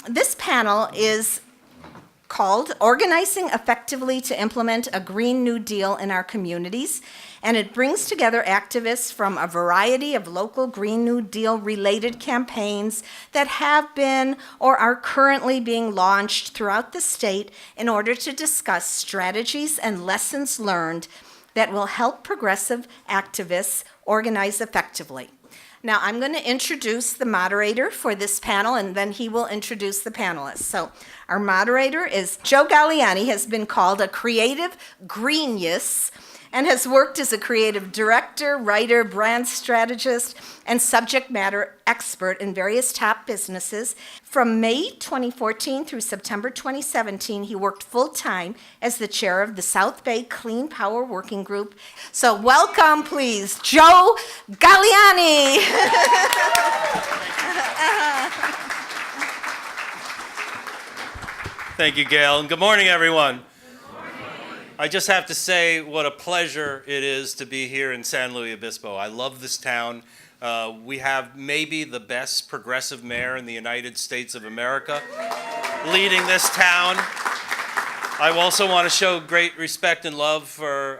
This panel is called Organizing Effectively to Implement a Green New Deal in Our Communities, and it brings together activists from a variety of local Green New Deal related campaigns that have been or are currently being launched throughout the state in order to discuss strategies and lessons learned that will help progressive activists organize effectively. Now, I'm going to introduce the moderator for this panel, and then he will introduce the panelists. So our moderator is Joe Galliani, has been called a creative greenius, and has worked as a creative director, writer, brand strategist, and subject matter expert in various top businesses. From May 2014 through September 2017, he worked full-time as the chair of the South Bay Clean Power Working Group. So welcome, please, Joe Galliani. Thank you, Gail, and good morning, everyone. I just have to say what a pleasure it is to be here in San Luis Obispo. I love this town. We have maybe the best progressive mayor in the United States of America leading this town. I also want to show great respect and love for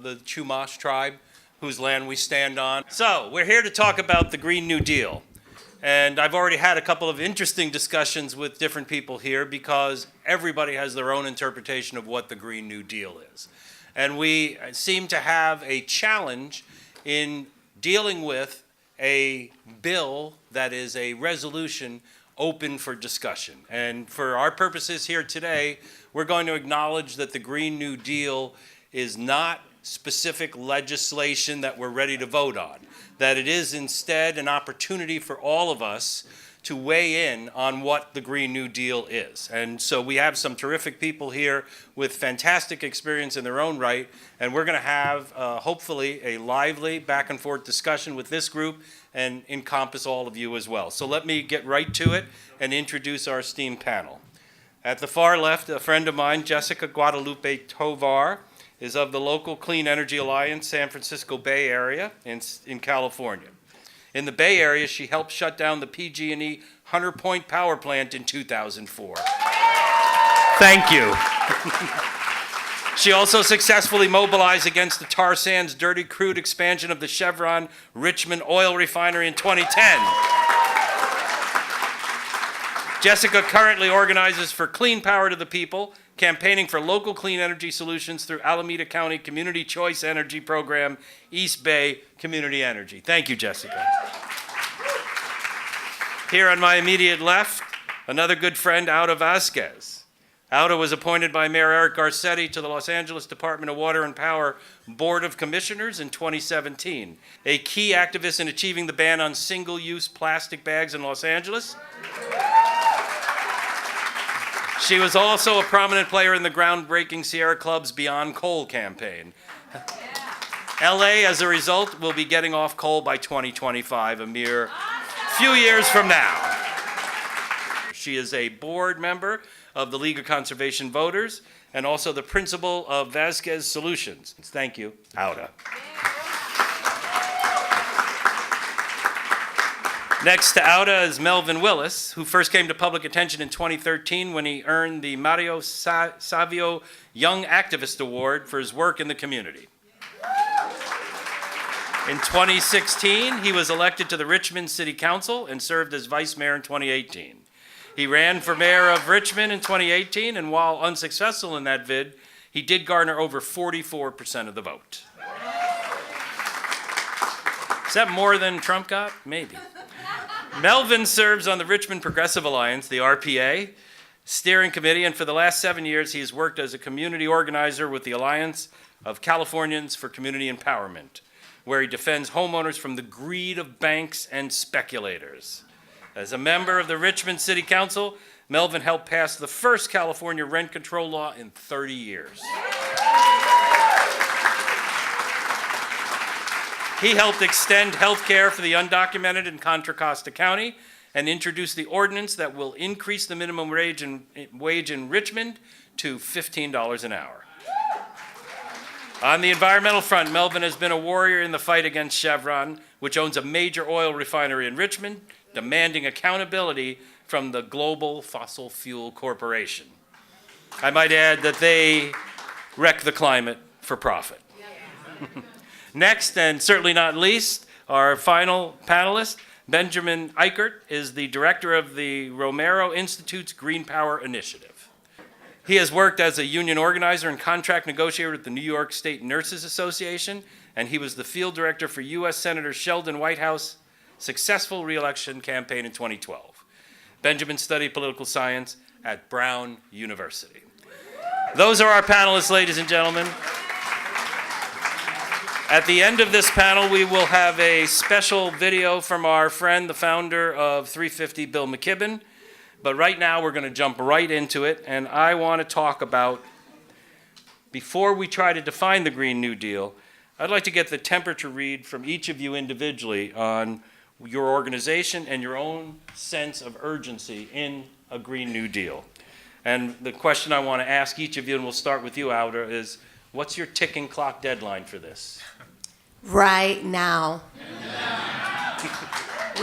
the Chumash tribe, whose land we stand on. So we're here to talk about the Green New Deal. And I've already had a couple of interesting discussions with different people here because everybody has their own interpretation of what the Green New Deal is. And we seem to have a challenge in dealing with a bill that is a resolution open for discussion. And for our purposes here today, we're going to acknowledge that the Green New Deal is not specific legislation that we're ready to vote on, that it is instead an opportunity for all of us to weigh in on what the Green New Deal is. And so we have some terrific people here with fantastic experience in their own right, and we're going to have hopefully a lively back and forth discussion with this group and encompass all of you as well. So let me get right to it and introduce our esteemed panel. At the far left, a friend of mine, Jessica Guadalupe Tovar, is of the local Clean Energy Alliance, San Francisco Bay Area in California. In the Bay Area, she helped shut down the PG&E Hunter Point power plant in 2004. Thank you. She also successfully mobilized against the tar sands dirty crude expansion of the Chevron Richmond oil refinery in 2010. Jessica currently organizes for Clean Power to the People, campaigning for local clean energy solutions through Alameda County Community Choice Energy Program, East Bay Community Energy. Thank you, Jessica. Here on my immediate left, another good friend, Auda Vasquez. Auda was appointed by Mayor Eric Garcetti to the Los Angeles Department of Water and Power Board of Commissioners in 2017, a key activist in achieving the ban on single-use plastic bags in Los Angeles. She was also a prominent player in the groundbreaking Sierra Club's Beyond Coal campaign. LA, as a result, will be getting off coal by 2025, a mere few years from now. She is a board member of the League of Conservation Voters and also the principal of Vasquez Solutions. Thank you, Auda. Next to Auda is Melvin Willis, who first came to public attention in 2013 when he earned the Mario Savio Young Activist Award for his work in the community. In 2016, he was elected to the Richmond City Council and served as vice mayor in 2018. He ran for mayor of Richmond in 2018, and while unsuccessful in that bid, he did garner over 44% of the vote. Is that more than Trump got? Maybe. Melvin serves on the Richmond Progressive Alliance, the RPA, steering committee, and for the last 7 years, he has worked as a community organizer with the Alliance of Californians for Community Empowerment, where he defends homeowners from the greed of banks and speculators. As a member of the Richmond City Council, Melvin helped pass the first California rent control law in 30 years. He helped extend health care for the undocumented in Contra Costa County and introduced the ordinance that will increase the minimum wage in Richmond to $15 an hour. On the environmental front, Melvin has been a warrior in the fight against Chevron, which owns a major oil refinery in Richmond, demanding accountability from the Global Fossil Fuel Corporation. I might add that they wreck the climate for profit. Next, and certainly not least, our final panelist, Benjamin Eichert, is the director of the Romero Institute's Green Power Initiative. He has worked as a union organizer and contract negotiator at the New York State Nurses Association, and he was the field director for U.S. Senator Sheldon Whitehouse' successful re-election campaign in 2012. Benjamin studied political science at Brown University. Those are our panelists, ladies and gentlemen. At the end of this panel, we will have a special video from our friend, the founder of 350, Bill McKibben. But right now, we're going to jump right into it, and I want to talk about, before we try to define the Green New Deal, I'd like to get the temperature read from each of you individually on your organization and your own sense of urgency in a Green New Deal. And the question I want to ask each of you, and we'll start with you, Alda, is what's your ticking clock deadline for this? Right now.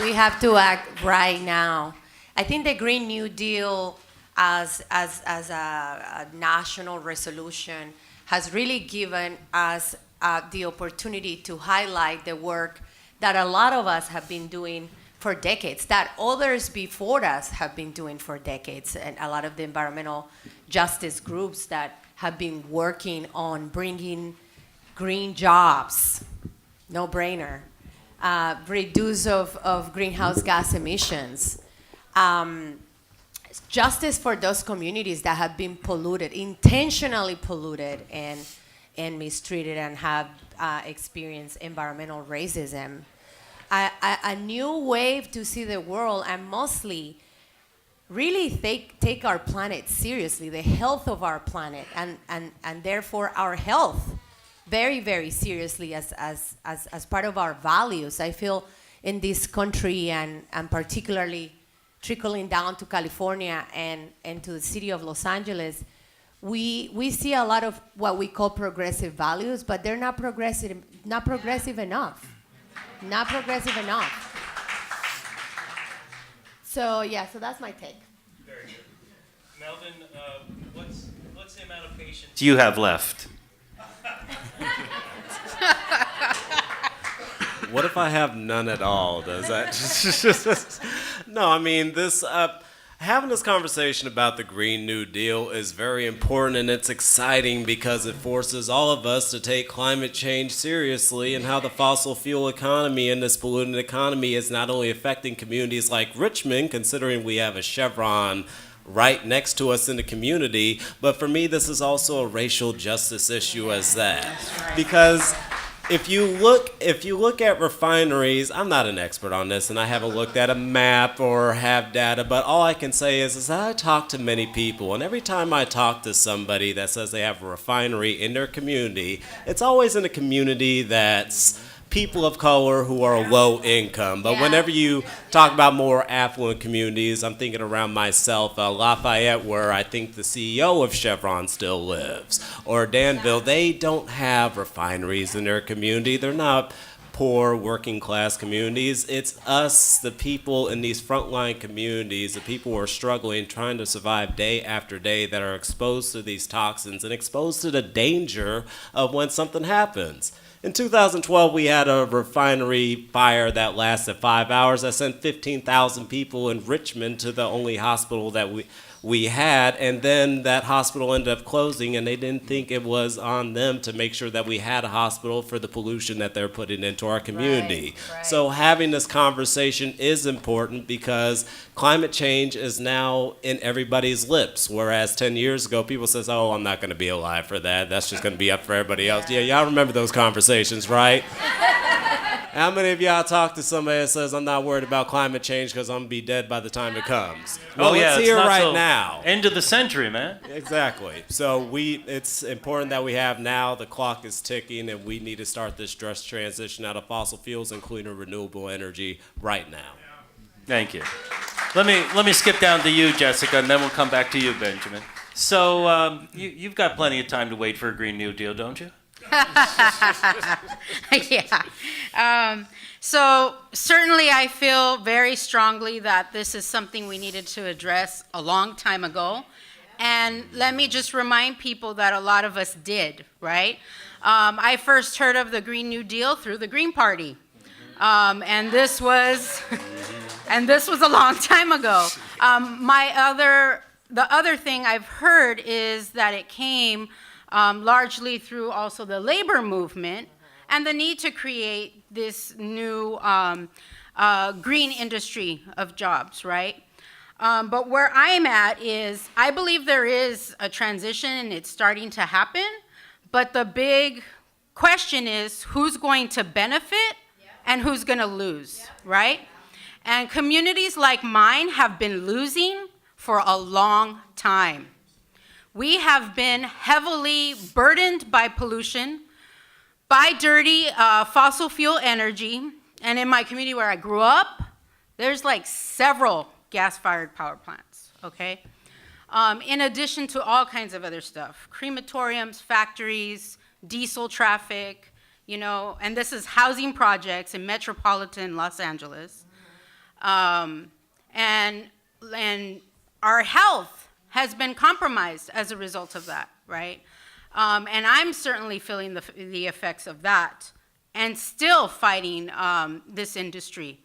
We have to act right now. I think the Green New Deal as a national resolution has really given us the opportunity to highlight the work that a lot of us have been doing for decades, that others before us have been doing for decades, and a lot of the environmental justice groups that have been working on bringing green jobs, no brainer, reduce of greenhouse gas emissions, justice for those communities that have been polluted, intentionally polluted and mistreated and have experienced environmental racism. A new wave to see the world and mostly really take our planet seriously, the health of our planet, and therefore our health very, very seriously as part of our values. I feel in this country and particularly trickling down to California and to the city of Los Angeles, we see a lot of what we call progressive values, but they're not progressive enough. Not progressive enough. So that's my take. Very good. Melvin, what's the amount of patience do you have left? What if I have none at all? Does that just no, I mean, this having this conversation about the Green New Deal is very important, and it's exciting because it forces all of us to take climate change seriously and how the fossil fuel economy and this polluted economy is not only affecting communities like Richmond, considering we have a Chevron right next to us in the community, but for me this is also a racial justice issue as that. Right. Because if you look at refineries, I'm not an expert on this, and I haven't looked at a map or have data, but all I can say is that I talk to many people, and every time I talk to somebody that says they have a refinery in their community, it's always in a community that's people of color who are low income. But whenever you talk about more affluent communities, I'm thinking around myself, Lafayette, where I think the CEO of Chevron still lives, or Danville, they don't have refineries in their community. They're not poor working class communities. It's us, the people in these frontline communities, the people who are struggling, trying to survive day after day, that are exposed to these toxins and exposed to the danger of when something happens. In 2012, we had a refinery fire that lasted 5 hours. That sent 15,000 people in Richmond to the only hospital that we had, and then that hospital ended up closing, and they didn't think it was on them to make sure that we had a hospital for the pollution that they're putting into our community. Right. So having this conversation is important because climate change is now in everybody's lips, whereas 10 years ago, people says, oh, I'm not going to be alive for that. That's just going to be up for everybody else. Yeah, y'all remember those conversations, right? How many of y'all talk to somebody that says, I'm not worried about climate change because I'm going to be dead by the time it comes? Well, it's here right now. End of the century, man. Exactly. So it's important that we have now. The clock is ticking, and we need to start this just transition out of fossil fuels and cleaner renewable energy right now. Thank you. Let me skip down to you, Jessica, and then we'll come back to you, Benjamin. So you've got plenty of time to wait for a Green New Deal, don't you? Yeah. So certainly I feel very strongly that this is something we needed to address a long time ago. And let me just remind people that a lot of us did, right? I first heard of the Green New Deal through the Green Party. And this was a long time ago. The other thing I've heard is that it came largely through also the labor movement and the need to create this new green industry of jobs, right? But where I'm at is I believe there is a transition and it's starting to happen, but the big question is who's going to benefit and who's going to lose, right? And communities like mine have been losing for a long time. We have been heavily burdened by pollution, by dirty fossil fuel energy, and in my community where I grew up, there's like several gas-fired power plants, okay? In addition to all kinds of other stuff, crematoriums, factories, diesel traffic, and this is housing projects in metropolitan Los Angeles. And our health has been compromised as a result of that, right? And I'm certainly feeling the effects of that and still fighting this industry.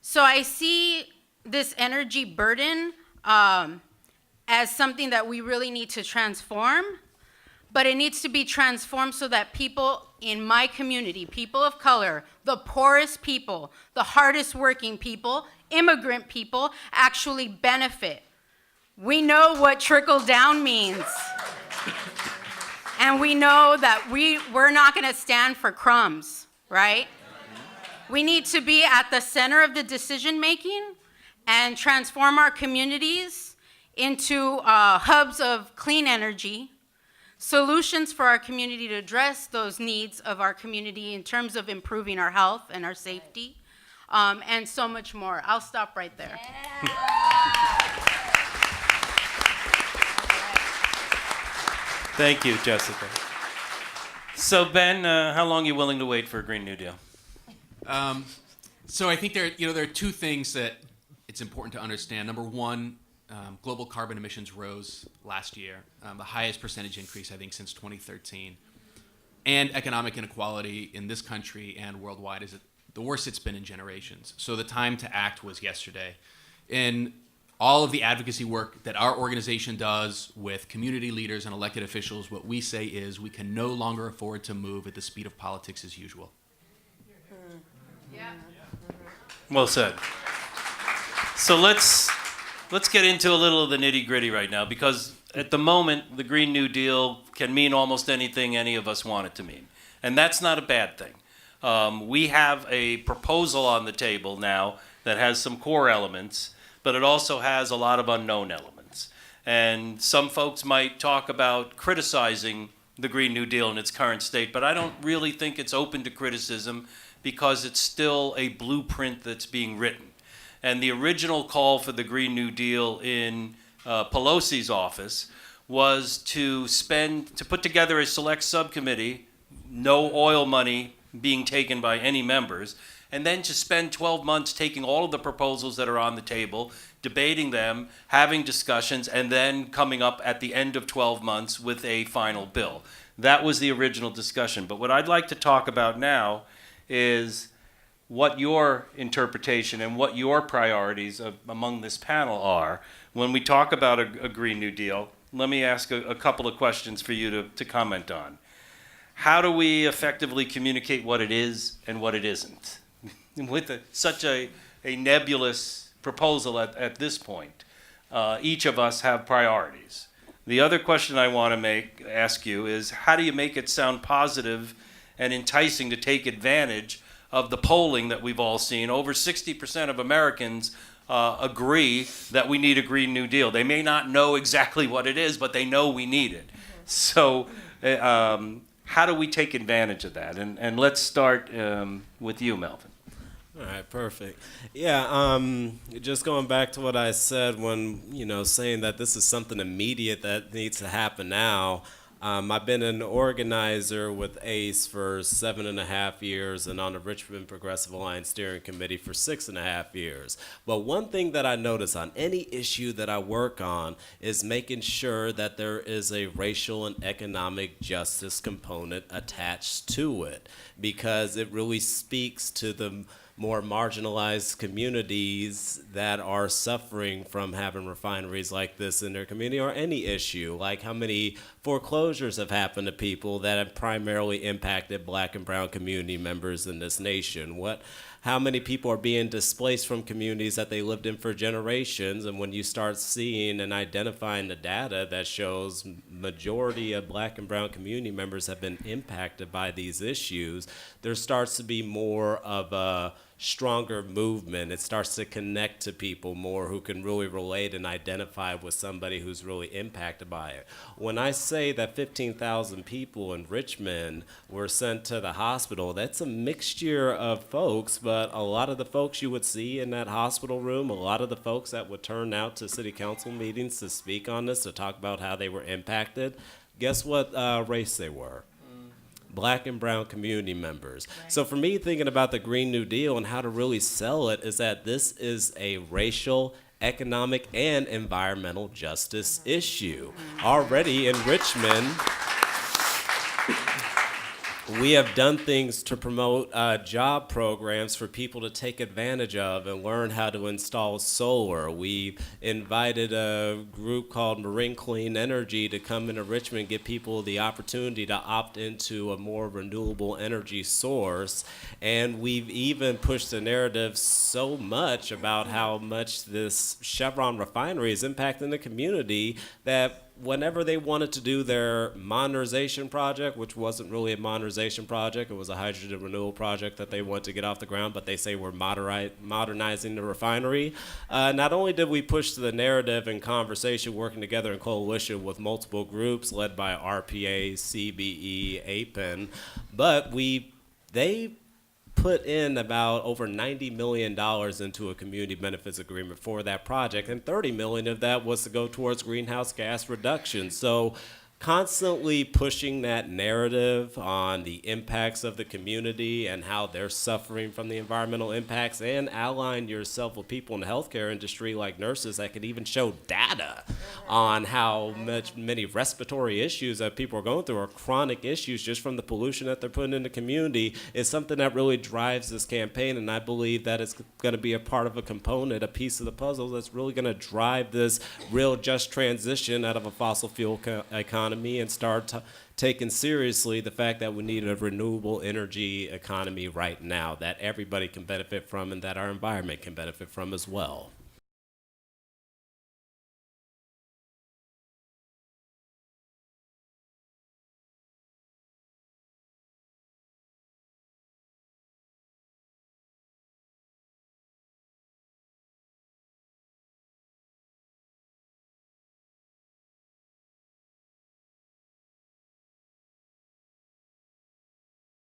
So I see this energy burden as something that we really need to transform, but it needs to be transformed so that people in my community, people of color, the poorest people, the hardest working people, immigrant people, actually benefit. We know what trickle down means. And we know that we're not going to stand for crumbs, right? We need to be at the center of the decision making and transform our communities into hubs of clean energy, solutions for our community to address those needs of our community in terms of improving our health and our safety, and so much more. I'll stop right there. Thank you, Jessica. So Ben, how long are you willing to wait for a Green New Deal? So I think there are two things that it's important to understand. Number one, global carbon emissions rose last year, the highest percentage increase, I think, since 2013. And economic inequality in this country and worldwide is the worst it's been in generations. So the time to act was yesterday. In all of the advocacy work that our organization does with community leaders and elected officials, what we say is we can no longer afford to move at the speed of politics as usual. Well said. So let's get into a little of the nitty-gritty right now, because at the moment, the Green New Deal can mean almost anything any of us want it to mean. And that's not a bad thing. We have a proposal on the table now that has some core elements, but it also has a lot of unknown elements. And some folks might talk about criticizing the Green New Deal in its current state, but I don't really think it's open to criticism because it's still a blueprint that's being written. And the original call for the Green New Deal in Pelosi's office was to put together a select subcommittee, no oil money being taken by any members, and then to spend 12 months taking all of the proposals that are on the table, debating them, having discussions, and then coming up at the end of 12 months with a final bill. That was the original discussion. But what I'd like to talk about now is what your interpretation and what your priorities among this panel are. When we talk about a Green New Deal, let me ask a couple of questions for you to comment on. How do we effectively communicate what it is and what it isn't? With such a nebulous proposal at this point, each of us have priorities. The other question I want to ask you is, how do you make it sound positive and enticing to take advantage of the polling that we've all seen? Over 60% of Americans agree that we need a Green New Deal. They may not know exactly what it is, but they know we need it. So how do we take advantage of that? And let's start with you, Melvin. All right, perfect. Yeah, just going back to what I said when, saying that this is something immediate that needs to happen now. I've been an organizer with ACE for 7.5 years and on the Richmond Progressive Alliance Steering Committee for 6.5 years. But one thing that I notice on any issue that I work on is making sure that there is a racial and economic justice component attached to it, because it really speaks to the more marginalized communities that are suffering from having refineries like this in their community, or any issue, like how many foreclosures have happened to people that have primarily impacted Black and brown community members in this nation. How many people are being displaced from communities that they lived in for generations, and when you start seeing and identifying the data that shows majority of Black and brown community members have been impacted by these issues, there starts to be more of a stronger movement. It starts to connect to people more who can really relate and identify with somebody who's really impacted by it. When I say that 15,000 people in Richmond were sent to the hospital, that's a mixture of folks, but a lot of the folks you would see in that hospital room, a lot of the folks that would turn out to city council meetings to speak on this, to talk about how they were impacted, guess what race they were? Black and brown community members. Right. So for me, thinking about the Green New Deal and how to really sell it is that this is a racial, economic, and environmental justice issue. Already in Richmond, we have done things to promote job programs for people to take advantage of and learn how to install solar. We've invited a group called Marine Clean Energy to come into Richmond, give people the opportunity to opt into a more renewable energy source. And we've even pushed the narrative so much about how much this Chevron refinery is impacting the community that whenever they wanted to do their modernization project, which wasn't really a modernization project, it was a hydrogen renewal project that they wanted to get off the ground, but they say we're modernizing the refinery. Not only did we push the narrative and conversation working together in coalition with multiple groups led by RPA, CBE, APEN, but they put in about over $90 million into a community benefits agreement for that project, and $30 million of that was to go towards greenhouse gas reduction. So constantly pushing that narrative on the impacts of the community and how they're suffering from the environmental impacts, and allying yourself with people in the healthcare industry like nurses that can even show data on how many respiratory issues that people are going through, or chronic issues just from the pollution that they're putting in the community, is something that really drives this campaign. And I believe that it's going to be a part of a component, a piece of the puzzle that's really going to drive this real just transition out of a fossil fuel economy and start taking seriously the fact that we need a renewable energy economy right now that everybody can benefit from and that our environment can benefit from as well.